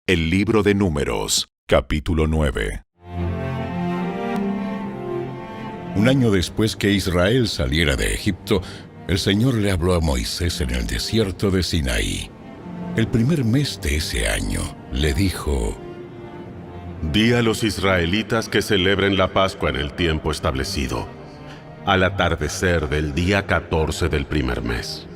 El libro de Números, capítulo 9. Un año después que Israel saliera de Egipto, el Señor le habló a Moisés en el desierto de Sinaí. El primer mes de ese año, le dijo: Di a los israelitas que celebren la Pascua en el tiempo establecido, al atardecer del día 14 del primer mes.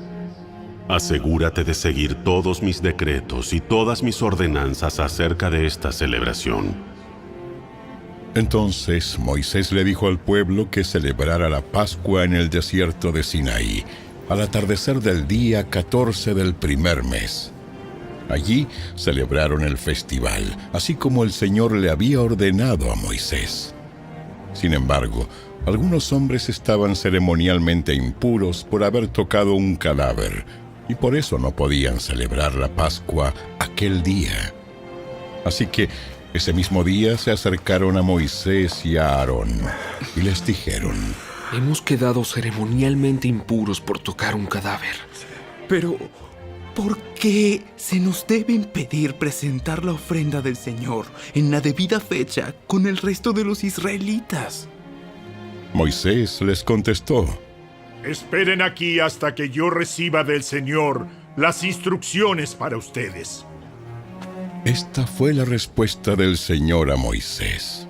Asegúrate de seguir todos mis decretos y todas mis ordenanzas acerca de esta celebración. Entonces Moisés le dijo al pueblo que celebrara la Pascua en el desierto de Sinaí, al atardecer del día 14 del primer mes. Allí celebraron el festival, así como el Señor le había ordenado a Moisés. Sin embargo, algunos hombres estaban ceremonialmente impuros por haber tocado un cadáver, y por eso no podían celebrar la Pascua aquel día. Así que ese mismo día se acercaron a Moisés y a Aarón y les dijeron: Hemos quedado ceremonialmente impuros por tocar un cadáver. Pero, ¿por qué se nos debe impedir presentar la ofrenda del Señor en la debida fecha con el resto de los israelitas? Moisés les contestó: Esperen aquí hasta que yo reciba del Señor las instrucciones para ustedes. Esta fue la respuesta del Señor a Moisés: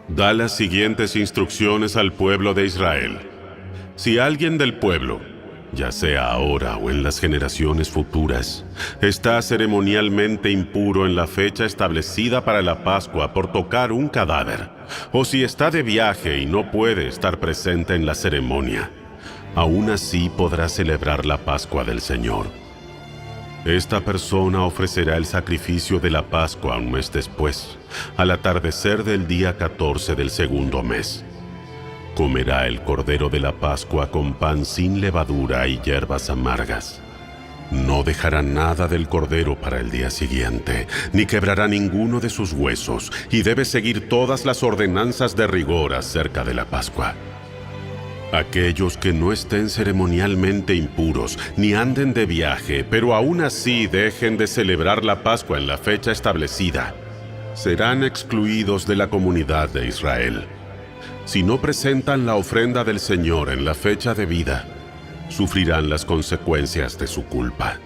Da las siguientes instrucciones al pueblo de Israel. Si alguien del pueblo, ya sea ahora o en las generaciones futuras, está ceremonialmente impuro en la fecha establecida para la Pascua por tocar un cadáver, o si está de viaje y no puede estar presente en la ceremonia, aún así podrá celebrar la Pascua del Señor. Esta persona ofrecerá el sacrificio de la Pascua un mes después, al atardecer del día 14 del segundo mes. Comerá el cordero de la Pascua con pan sin levadura y hierbas amargas. No dejará nada del cordero para el día siguiente, ni quebrará ninguno de sus huesos, y debe seguir todas las ordenanzas de rigor acerca de la Pascua. Aquellos que no estén ceremonialmente impuros, ni anden de viaje, pero aún así dejen de celebrar la Pascua en la fecha establecida, serán excluidos de la comunidad de Israel. Si no presentan la ofrenda del Señor en la fecha debida, sufrirán las consecuencias de su culpa.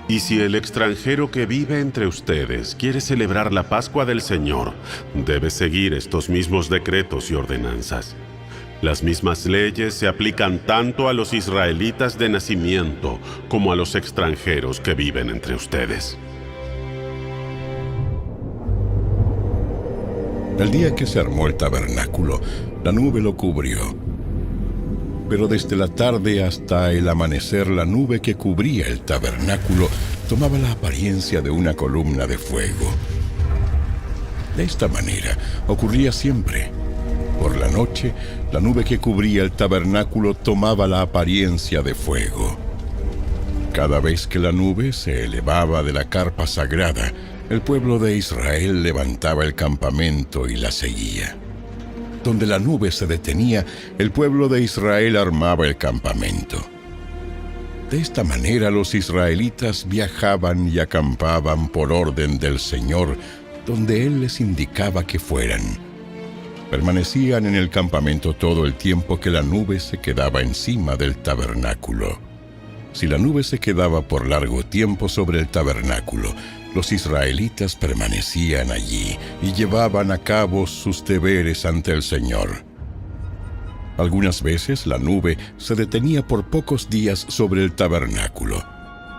Y si el extranjero que vive entre ustedes quiere celebrar la Pascua del Señor, debe seguir estos mismos decretos y ordenanzas. Las mismas leyes se aplican tanto a los israelitas de nacimiento como a los extranjeros que viven entre ustedes. El día que se armó el tabernáculo, la nube lo cubrió. Pero desde la tarde hasta el amanecer, la nube que cubría el tabernáculo tomaba la apariencia de una columna de fuego. De esta manera ocurría siempre. Por la noche, la nube que cubría el tabernáculo tomaba la apariencia de fuego. Cada vez que la nube se elevaba de la carpa sagrada, el pueblo de Israel levantaba el campamento y la seguía. Donde la nube se detenía, el pueblo de Israel armaba el campamento. De esta manera los israelitas viajaban y acampaban por orden del Señor, donde Él les indicaba que fueran. Permanecían en el campamento todo el tiempo que la nube se quedaba encima del tabernáculo. Si la nube se quedaba por largo tiempo sobre el tabernáculo, los israelitas permanecían allí y llevaban a cabo sus deberes ante el Señor. Algunas veces la nube se detenía por pocos días sobre el tabernáculo.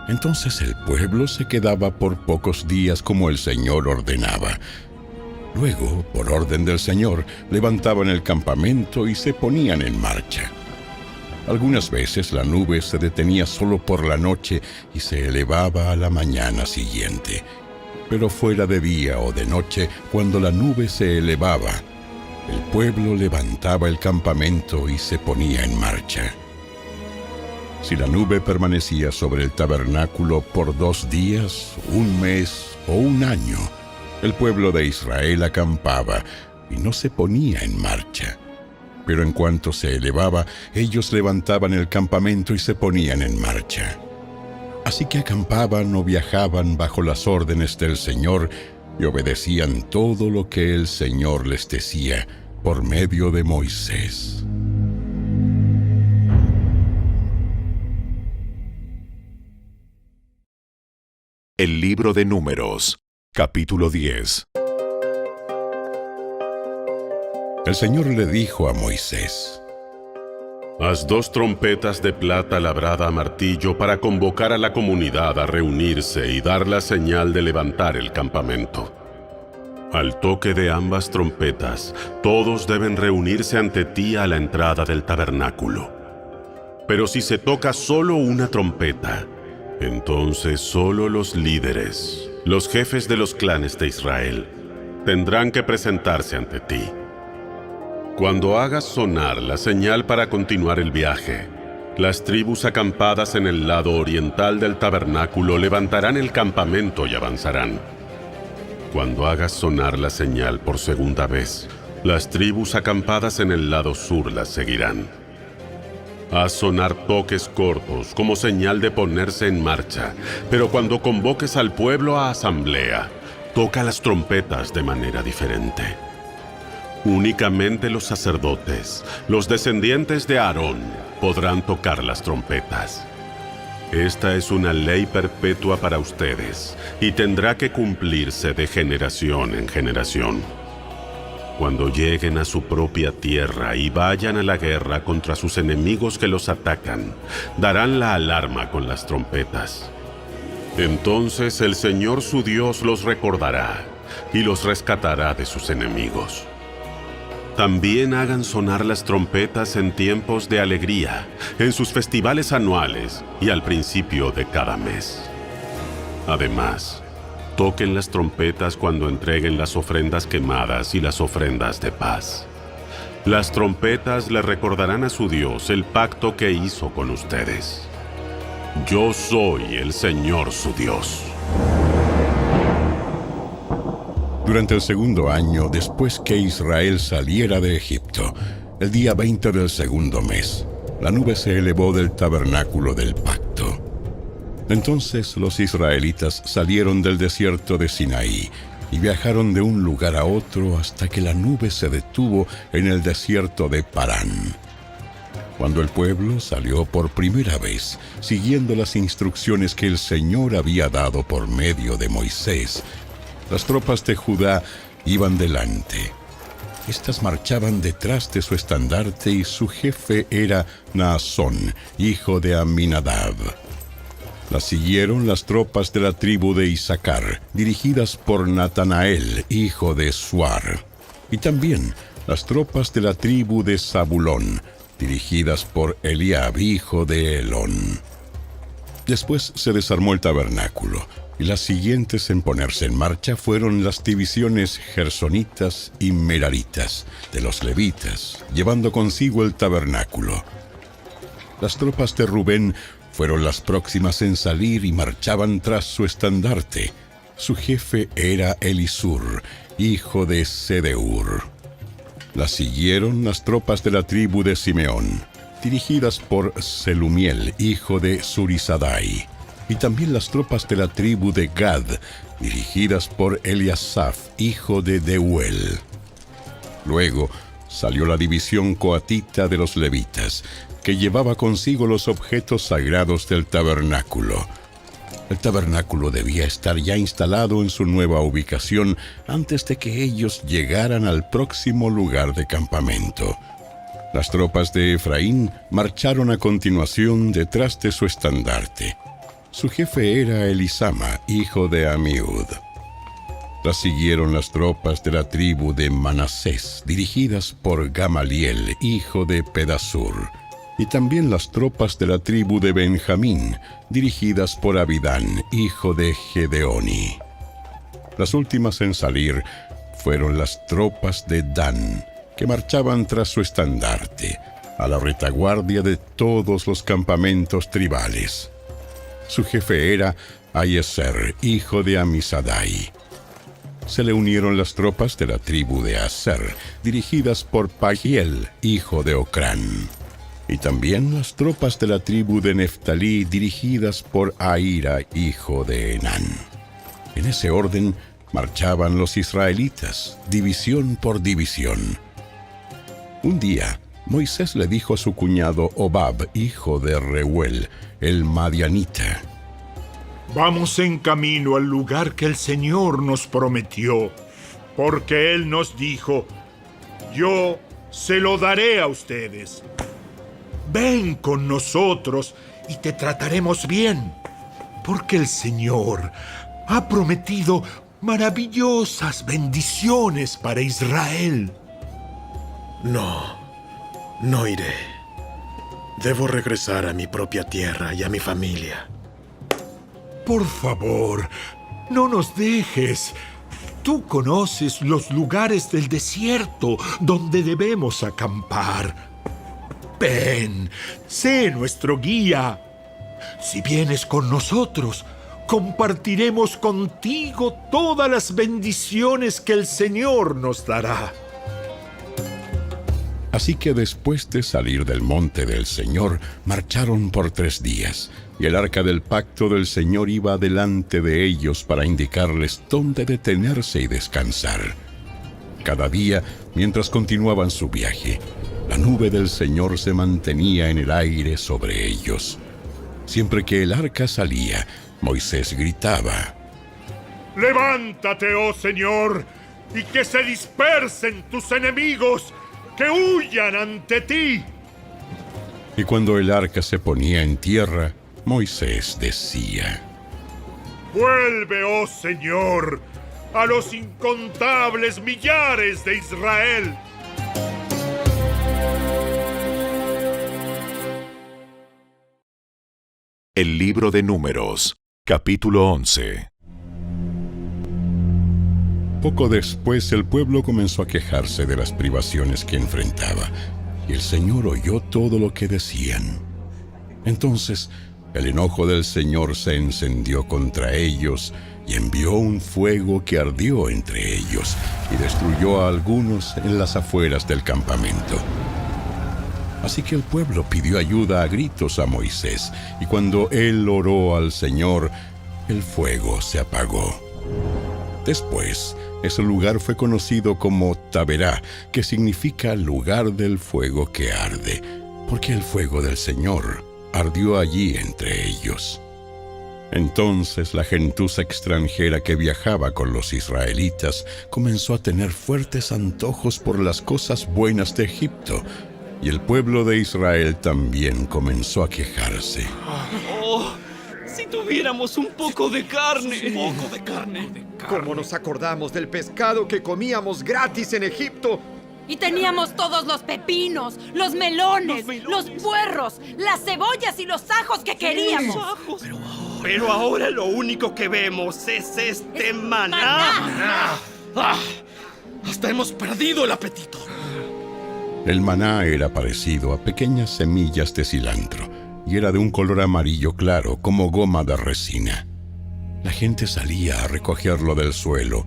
Entonces el pueblo se quedaba por pocos días como el Señor ordenaba. Luego, por orden del Señor, levantaban el campamento y se ponían en marcha. Algunas veces la nube se detenía solo por la noche y se elevaba a la mañana siguiente. Pero fuera de día o de noche, cuando la nube se elevaba, el pueblo levantaba el campamento y se ponía en marcha. Si la nube permanecía sobre el tabernáculo por 2 días, 1 mes o 1 año, el pueblo de Israel acampaba y no se ponía en marcha. Pero en cuanto se elevaba, ellos levantaban el campamento y se ponían en marcha. Así que acampaban o viajaban bajo las órdenes del Señor y obedecían todo lo que el Señor les decía por medio de Moisés. El libro de Números, capítulo 10. El Señor le dijo a Moisés: Haz 2 trompetas de plata labrada a martillo para convocar a la comunidad a reunirse y dar la señal de levantar el campamento. Al toque de ambas trompetas, todos deben reunirse ante ti a la entrada del tabernáculo. Pero si se toca solo una trompeta, entonces solo los líderes, los jefes de los clanes de Israel, tendrán que presentarse ante ti. Cuando hagas sonar la señal para continuar el viaje, las tribus acampadas en el lado oriental del tabernáculo levantarán el campamento y avanzarán. Cuando hagas sonar la señal por segunda vez, las tribus acampadas en el lado sur las seguirán. Haz sonar toques cortos como señal de ponerse en marcha, pero cuando convoques al pueblo a asamblea, toca las trompetas de manera diferente. Únicamente los sacerdotes, los descendientes de Aarón, podrán tocar las trompetas. Esta es una ley perpetua para ustedes y tendrá que cumplirse de generación en generación. Cuando lleguen a su propia tierra y vayan a la guerra contra sus enemigos que los atacan, darán la alarma con las trompetas. Entonces el Señor su Dios los recordará y los rescatará de sus enemigos. También hagan sonar las trompetas en tiempos de alegría, en sus festivales anuales y al principio de cada mes. Además, toquen las trompetas cuando entreguen las ofrendas quemadas y las ofrendas de paz. Las trompetas le recordarán a su Dios el pacto que hizo con ustedes. Yo soy el Señor su Dios. Durante el 2.º año después que Israel saliera de Egipto, el día 20 del 2.º mes, la nube se elevó del tabernáculo del pacto. Entonces los israelitas salieron del desierto de Sinaí y viajaron de un lugar a otro hasta que la nube se detuvo en el desierto de Parán. Cuando el pueblo salió por primera vez, siguiendo las instrucciones que el Señor había dado por medio de Moisés, las tropas de Judá iban delante. Estas marchaban detrás de su estandarte y su jefe era Naasón, hijo de Aminadab. Las siguieron las tropas de la tribu de Isaacar, dirigidas por Natanael, hijo de Suar. Y también las tropas de la tribu de Zabulón, dirigidas por Eliab, hijo de Helón. Después se desarmó el tabernáculo, y las siguientes en ponerse en marcha fueron las divisiones gersonitas y meraritas de los levitas, llevando consigo el tabernáculo. Las tropas de Rubén fueron las próximas en salir y marchaban tras su estandarte. Su jefe era Elisur, hijo de Sedeur. Las siguieron las tropas de la tribu de Simeón, dirigidas por Selumiel, hijo de Zurisadai, y también las tropas de la tribu de Gad, dirigidas por Eliasaf, hijo de Deuel. Luego salió la división coatita de los levitas, que llevaba consigo los objetos sagrados del tabernáculo. El tabernáculo debía estar ya instalado en su nueva ubicación antes de que ellos llegaran al próximo lugar de campamento. Las tropas de Efraín marcharon a continuación detrás de su estandarte. Su jefe era Elisama, hijo de Amiud. Las siguieron las tropas de la tribu de Manasés, dirigidas por Gamaliel, hijo de Pedasur, y también las tropas de la tribu de Benjamín, dirigidas por Abidán, hijo de Gedeoni. Las últimas en salir fueron las tropas de Dan, que marchaban tras su estandarte, a la retaguardia de todos los campamentos tribales. Su jefe era Aiezer, hijo de Amisadai. Se le unieron las tropas de la tribu de Aser, dirigidas por Pagiel, hijo de Ocrán. y también las tropas de la tribu de Neftalí dirigidas por Ahira, hijo de Enán. En ese orden marchaban los israelitas, división por división. Un día, Moisés le dijo a su cuñado Hobab, hijo de Reuel, el madianita: Vamos en camino al lugar que el Señor nos prometió, porque Él nos dijo: yo se lo daré a ustedes. Ven con nosotros y te trataremos bien, porque el Señor ha prometido maravillosas bendiciones para Israel. No iré. Debo regresar a mi propia tierra y a mi familia. Por favor, no nos dejes. Tú conoces los lugares del desierto donde debemos acampar. Ven, sé nuestro guía. Si vienes con nosotros, compartiremos contigo todas las bendiciones que el Señor nos dará. Así que después de salir del monte del Señor, marcharon por 3 días, y el arca del pacto del Señor iba delante de ellos para indicarles dónde detenerse y descansar. Cada día, mientras continuaban su viaje, la nube del Señor se mantenía en el aire sobre ellos. Siempre que el arca salía, Moisés gritaba: Levántate, oh Señor, y que se dispersen tus enemigos, que huyan ante ti. Y cuando el arca se ponía en tierra, Moisés decía: Vuelve, oh Señor, a los incontables millares de Israel. El libro de Números, capítulo 11. Poco después el pueblo comenzó a quejarse de las privaciones que enfrentaba, y el Señor oyó todo lo que decían. Entonces el enojo del Señor se encendió contra ellos y envió un fuego que ardió entre ellos y destruyó a algunos en las afueras del campamento. Así que el pueblo pidió ayuda a gritos a Moisés, y cuando él oró al Señor, el fuego se apagó. Después, ese lugar fue conocido como Taberá, que significa lugar del fuego que arde, porque el fuego del Señor ardió allí entre ellos. Entonces la gentuza extranjera que viajaba con los israelitas comenzó a tener fuertes antojos por las cosas buenas de Egipto, y el pueblo de Israel también comenzó a quejarse. ¡Oh! Si tuviéramos un poco de carne. ¿Cómo nos acordamos del pescado que comíamos gratis en Egipto? Y teníamos todos los pepinos, los melones, los puerros, las cebollas y los ajos que queríamos. Pero ahora lo único que vemos es este maná. Hasta hemos perdido el apetito. El maná era parecido a pequeñas semillas de cilantro y era de un color amarillo claro como goma de resina. La gente salía a recogerlo del suelo.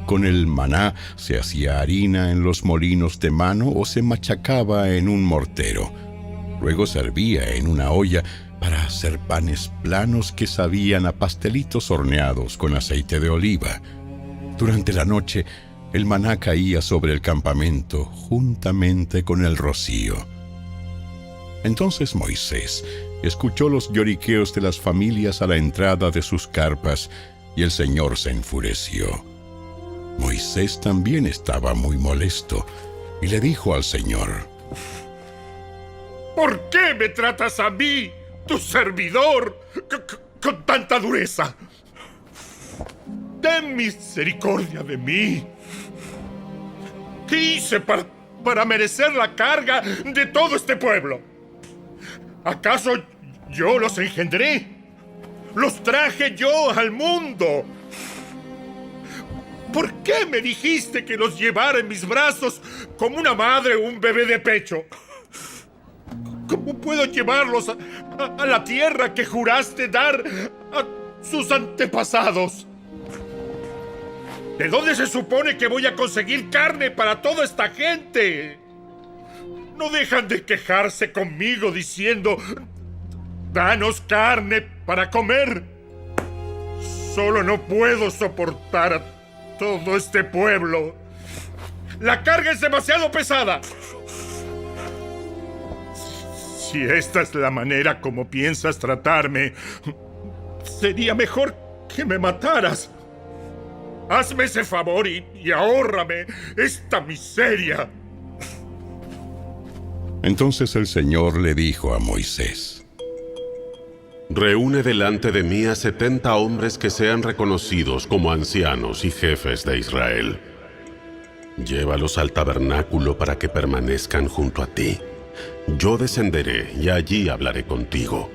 Con el maná se hacía harina en los molinos de mano o se machacaba en un mortero. Luego se hervía en una olla para hacer panes planos que sabían a pastelitos horneados con aceite de oliva. Durante la noche, el maná caía sobre el campamento juntamente con el rocío. Entonces Moisés escuchó los lloriqueos de las familias a la entrada de sus carpas, y el Señor se enfureció. Moisés también estaba muy molesto, y le dijo al Señor: ¿Por qué me tratas a mí, tu servidor, con tanta dureza? Ten misericordia de mí. ¿Qué hice para merecer la carga de todo este pueblo? ¿Acaso yo los engendré? ¿Los traje yo al mundo? ¿Por qué me dijiste que los llevara en mis brazos como una madre o un bebé de pecho? ¿Cómo puedo llevarlos a la tierra que juraste dar a sus antepasados? ¿De dónde se supone que voy a conseguir carne para toda esta gente? no dejan de quejarse conmigo diciendo: danos carne para comer. Solo no puedo soportar a todo este pueblo. La carga es demasiado pesada. Si esta es la manera como piensas tratarme, sería mejor que me mataras. Hazme ese favor y ahórrame esta miseria. Entonces el Señor le dijo a Moisés: Reúne delante de mí a 70 hombres que sean reconocidos como ancianos y jefes de Israel. Llévalos al tabernáculo para que permanezcan junto a ti. Yo descenderé y allí hablaré contigo.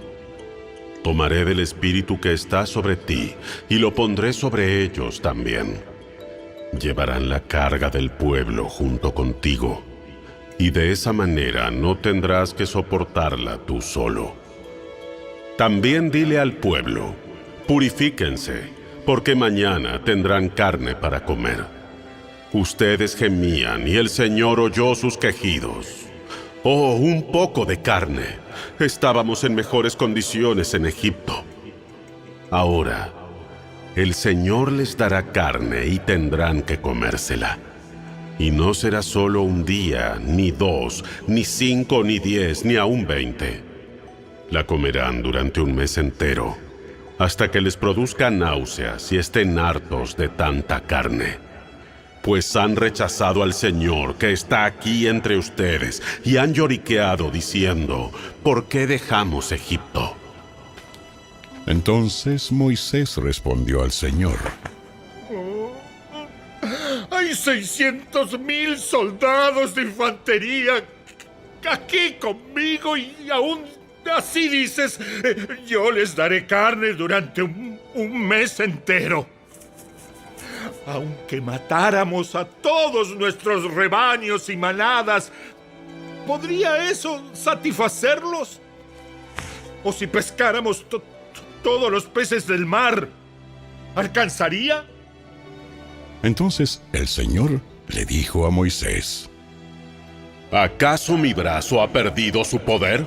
Tomaré del espíritu que está sobre ti y lo pondré sobre ellos también. Llevarán la carga del pueblo junto contigo, y de esa manera no tendrás que soportarla tú solo. También dile al pueblo: purifíquense, porque mañana tendrán carne para comer. Ustedes gemían y el Señor oyó sus quejidos. ¡Oh, un poco de carne! Estábamos en mejores condiciones en Egipto. Ahora, el Señor les dará carne y tendrán que comérsela. Y no será solo un día, ni 2, ni 5, ni 10, ni aún 20. La comerán durante un mes entero, hasta que les produzca náuseas y estén hartos de tanta carne. Pues han rechazado al Señor que está aquí entre ustedes y han lloriqueado diciendo: ¿por qué dejamos Egipto? Entonces Moisés respondió al Señor: Hay 600,000 soldados de infantería aquí conmigo y aún así dices: yo les daré carne durante un mes entero. Aunque matáramos a todos nuestros rebaños y manadas, ¿podría eso satisfacerlos? ¿O si pescáramos todos los peces del mar, alcanzaría? Entonces el Señor le dijo a Moisés: ¿acaso mi brazo ha perdido su poder?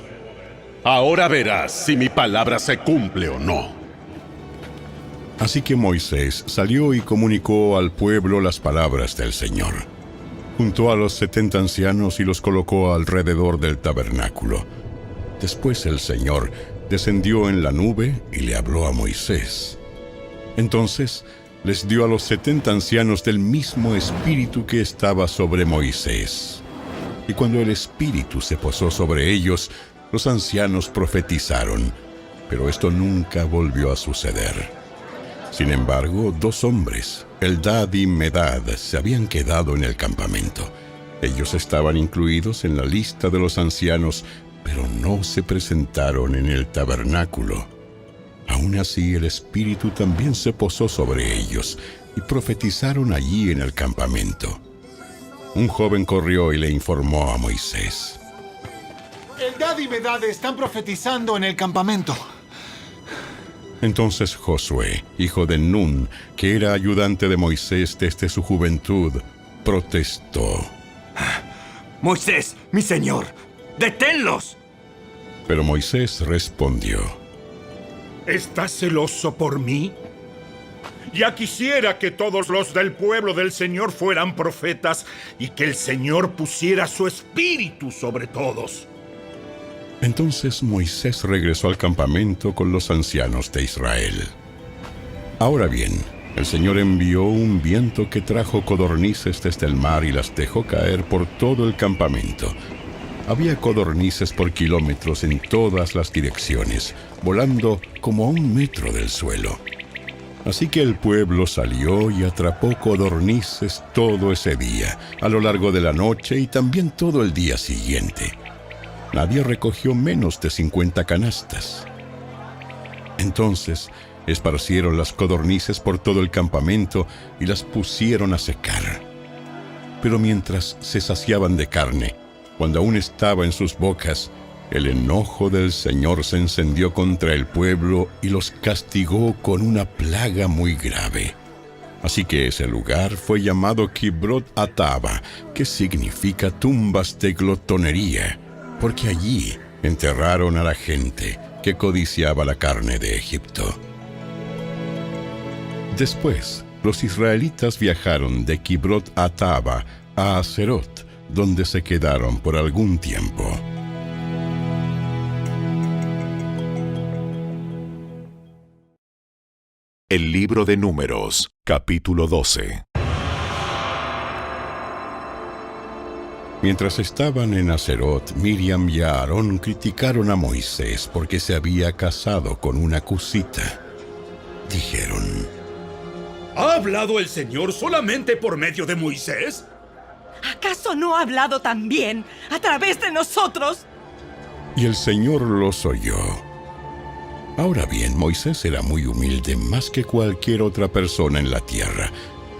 Ahora verás si mi palabra se cumple o no. Así que Moisés salió y comunicó al pueblo las palabras del Señor. Juntó a los 70 ancianos y los colocó alrededor del tabernáculo. Después el Señor descendió en la nube y le habló a Moisés. Entonces les dio a los 70 ancianos del mismo espíritu que estaba sobre Moisés. Y cuando el espíritu se posó sobre ellos, los ancianos profetizaron, pero esto nunca volvió a suceder. Sin embargo, 2 hombres, Eldad y Medad, se habían quedado en el campamento. Ellos estaban incluidos en la lista de los ancianos, pero no se presentaron en el tabernáculo. Aún así, el Espíritu también se posó sobre ellos y profetizaron allí en el campamento. Un joven corrió y le informó a Moisés: Eldad y Medad están profetizando en el campamento. Entonces Josué, hijo de Nun, que era ayudante de Moisés desde su juventud, protestó: Moisés, mi señor, ¡deténlos! Pero Moisés respondió: ¿estás celoso por mí? Ya quisiera que todos los del pueblo del Señor fueran profetas y que el Señor pusiera su espíritu sobre todos. Entonces Moisés regresó al campamento con los ancianos de Israel. Ahora bien, el Señor envió un viento que trajo codornices desde el mar y las dejó caer por todo el campamento. Había codornices por kilómetros en todas las direcciones, volando como a 1 metro del suelo. Así que el pueblo salió y atrapó codornices todo ese día, a lo largo de la noche y también todo el día siguiente. Nadie recogió menos de 50 canastas. Entonces esparcieron las codornices por todo el campamento y las pusieron a secar. Pero mientras se saciaban de carne, cuando aún estaba en sus bocas, el enojo del Señor se encendió contra el pueblo y los castigó con una plaga muy grave. Así que ese lugar fue llamado Kibrot Ataba, que significa tumbas de glotonería, porque allí enterraron a la gente que codiciaba la carne de Egipto. Después, los israelitas viajaron de Kibrot Ataba a Aserot, donde se quedaron por algún tiempo. El libro de Números, capítulo 12. Mientras estaban en Aserot, Miriam y Aarón criticaron a Moisés porque se había casado con una cusita. Dijeron: ¿Ha hablado el Señor solamente por medio de Moisés? ¿Acaso no ha hablado también a través de nosotros? Y el Señor los oyó. Ahora bien, Moisés era muy humilde, más que cualquier otra persona en la tierra.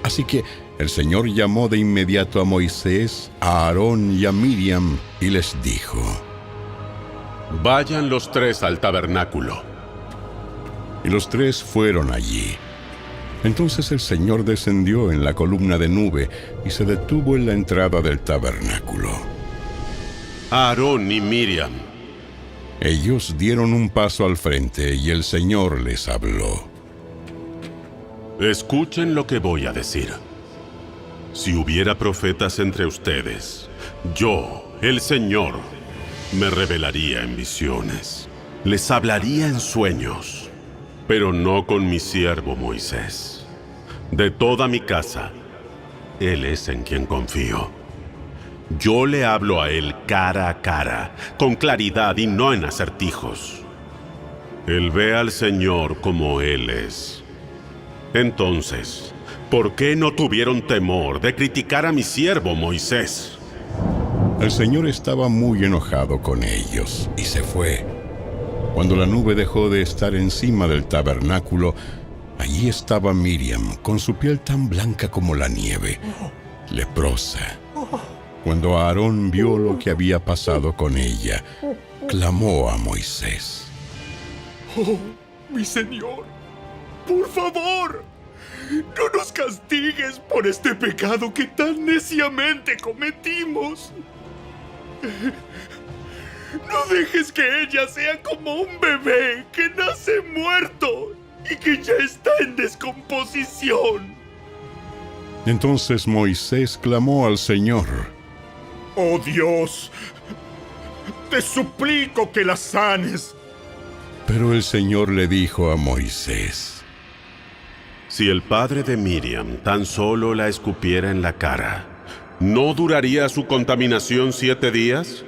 Así que el Señor llamó de inmediato a Moisés, a Aarón y a Miriam y les dijo: Vayan los tres al tabernáculo. Y los tres fueron allí. Entonces el Señor descendió en la columna de nube y se detuvo en la entrada del tabernáculo. Aarón y Miriam. Ellos dieron un paso al frente y el Señor les habló. Escuchen lo que voy a decir. Si hubiera profetas entre ustedes, yo, el Señor, me revelaría en visiones. Les hablaría en sueños, pero no con mi siervo Moisés. De toda mi casa, él es en quien confío. Yo le hablo a él cara a cara, con claridad y no en acertijos. Él ve al Señor como Él es. Entonces, ¿por qué no tuvieron temor de criticar a mi siervo Moisés? El Señor estaba muy enojado con ellos y se fue. Cuando la nube dejó de estar encima del tabernáculo, allí estaba Miriam, con su piel tan blanca como la nieve, leprosa. Cuando Aarón vio lo que había pasado con ella, clamó a Moisés: ¡Oh, mi Señor! ¡Por favor! ¡No nos castigues por este pecado que tan neciamente cometimos! No dejes que ella sea como un bebé que nace muerto y que ya está en descomposición. Entonces Moisés clamó al Señor: ¡Oh Dios! Te suplico que la sanes. Pero el Señor le dijo a Moisés: Si el padre de Miriam tan solo la escupiera en la cara, ¿no duraría su contaminación 7 días?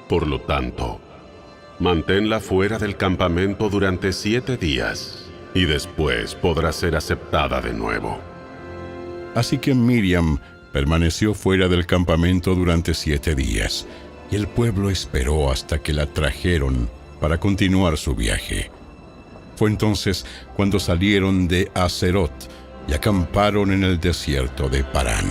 Por lo tanto, manténla fuera del campamento durante 7 días, y después podrá ser aceptada de nuevo. Así que Miriam permaneció fuera del campamento durante 7 días, y el pueblo esperó hasta que la trajeron para continuar su viaje. Fue entonces cuando salieron de Aserot y acamparon en el desierto de Parán.